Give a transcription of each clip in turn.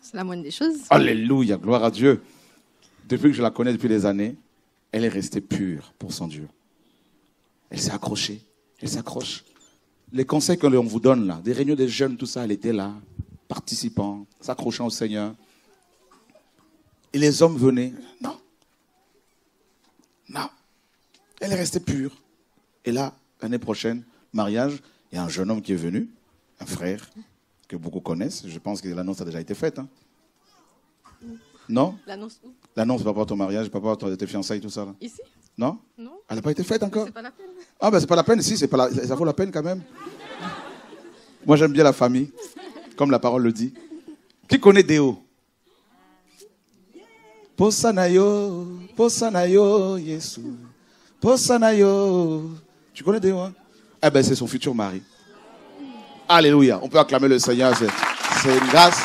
C'est la moindre des choses. Alléluia, gloire à Dieu. Depuis que je la connais depuis des années, elle est restée pure pour son Dieu. Elle s'est accrochée, elle s'accroche. Les conseils que l'on vous donne là, des réunions des jeunes, tout ça, elle était là, participant, s'accrochant au Seigneur. Et les hommes venaient. Non. Non. Elle est restée pure. Et là, l'année prochaine, mariage, il y a un jeune homme qui est venu, un frère que beaucoup connaissent. Je pense que l'annonce a déjà été faite. Hein. Non? L'annonce où? L'annonce par rapport à ton mariage, par rapport à tes fiançailles, tout ça. Là. Ici? Non? Non. Elle n'a pas été faite encore? C'est pas la peine. Ah ben c'est pas la peine, si, c'est pas ça vaut la peine quand même. Moi j'aime bien la famille, comme la parole le dit. Qui connaît Déo? Posanayo, Posanayo, Yesu. Posanayo. Tu connais Déo, hein? Eh ben c'est son futur mari. Alléluia. On peut acclamer le Seigneur, c'est une grâce.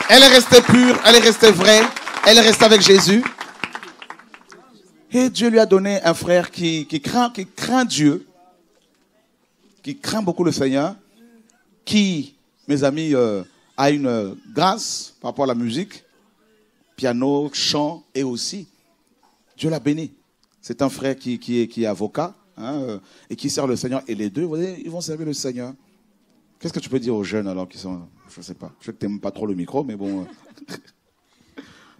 Elle est restée pure, elle est restée vraie, elle est restée avec Jésus. Et Dieu lui a donné un frère qui craint Dieu, qui craint beaucoup le Seigneur, qui, mes amis, a une grâce par rapport à la musique, piano, chant, et aussi, Dieu l'a béni. C'est un frère qui est avocat, hein, et qui sert le Seigneur. Et les deux, vous voyez, ils vont servir le Seigneur. Qu'est-ce que tu peux dire aux jeunes alors qui sont... Je ne sais pas. Je sais que tu n'aimes pas trop le micro, mais bon...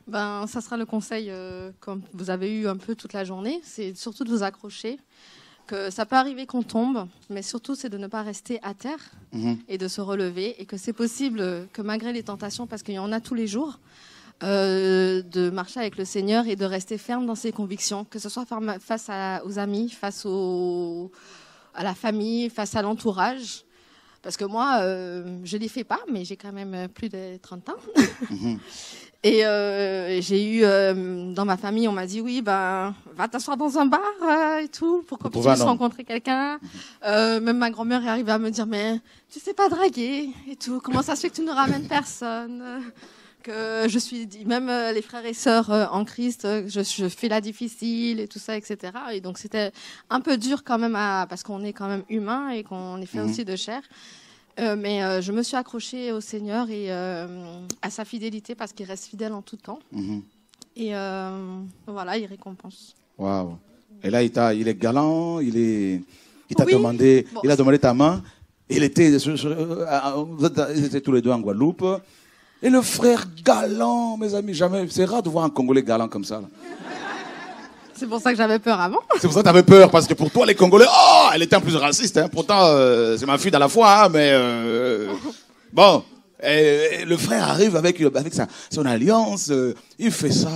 Ben, ça sera le conseil, comme vous avez eu un peu toute la journée, c'est surtout de vous accrocher, que ça peut arriver qu'on tombe, mais surtout c'est de ne pas rester à terre et de se relever, et que c'est possible que malgré les tentations, parce qu'il y en a tous les jours, de marcher avec le Seigneur et de rester ferme dans ses convictions, que ce soit face aux amis, face à la famille, face à l'entourage. Parce que moi, je ne les fais pas, mais j'ai quand même plus de 30 ans. Et j'ai eu, dans ma famille, on m'a dit, oui, ben, va t'asseoir dans un bar et tout, pour qu'on puisse rencontrer quelqu'un. Même ma grand-mère est arrivée à me dire, mais tu sais pas draguer et tout, comment ça se fait que tu ne ramènes personne? Que je suis, même les frères et sœurs en Christ, je fais la difficile et tout ça, etc. Et donc c'était un peu dur quand même, parce qu'on est quand même humain et qu'on est fait aussi de chair. Mais je me suis accrochée au Seigneur et à sa fidélité, parce qu'il reste fidèle en tout temps. Et voilà, il récompense. Waouh. Et là, il est galant, il t'a demandé, bon, il a demandé ta main. Ils étaient tous les deux en Guadeloupe. Et le frère galant, mes amis, jamais. C'est rare de voir un Congolais galant comme ça. Là. C'est pour ça que j'avais peur avant. C'est pour ça que tu avais peur, parce que pour toi, les Congolais, oh, elle était en plus raciste. Hein. Pourtant, c'est ma fille dans la foi, hein, mais bon. Et le frère arrive avec son alliance, il fait ça.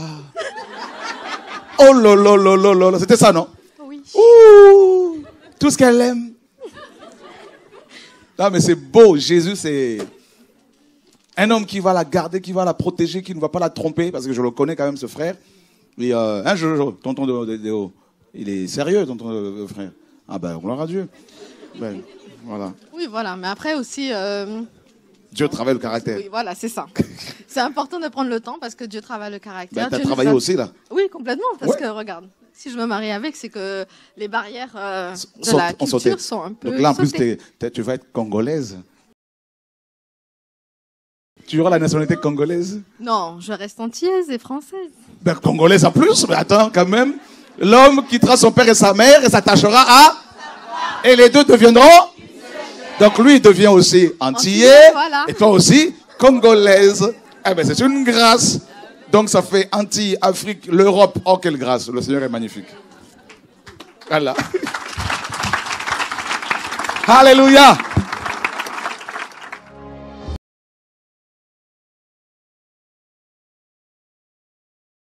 Oh là là là là là, c'était ça, non? Oui. Ouh, tout ce qu'elle aime. Non, mais c'est beau. Jésus, c'est un homme qui va la garder, qui va la protéger, qui ne va pas la tromper, parce que je le connais quand même, ce frère. Et tonton Déo, il est sérieux, tonton frère. Ah ben, gloire à Dieu. Ben, voilà. Oui, voilà, mais après aussi... Dieu travaille le caractère. Oui, voilà, c'est ça. C'est important de prendre le temps, parce que Dieu travaille le caractère. Ben, tu as travaillé aussi, là? Oui, complètement, parce que, regarde, si je me marie avec, c'est que les barrières de la culture sont un peu... Donc là, en plus, tu vas être congolaise. Tu auras la nationalité congolaise? Non, je reste antillaise et française. Ben, congolaise en plus, mais attends, quand même. L'homme quittera son père et sa mère et s'attachera à... Et les deux deviendront... Donc lui, il devient aussi antillais, voilà. Et toi aussi, congolaise. Eh ben, c'est une grâce. Donc ça fait Antilles, Afrique, l'Europe. Oh, quelle grâce. Le Seigneur est magnifique. Voilà. Alléluia.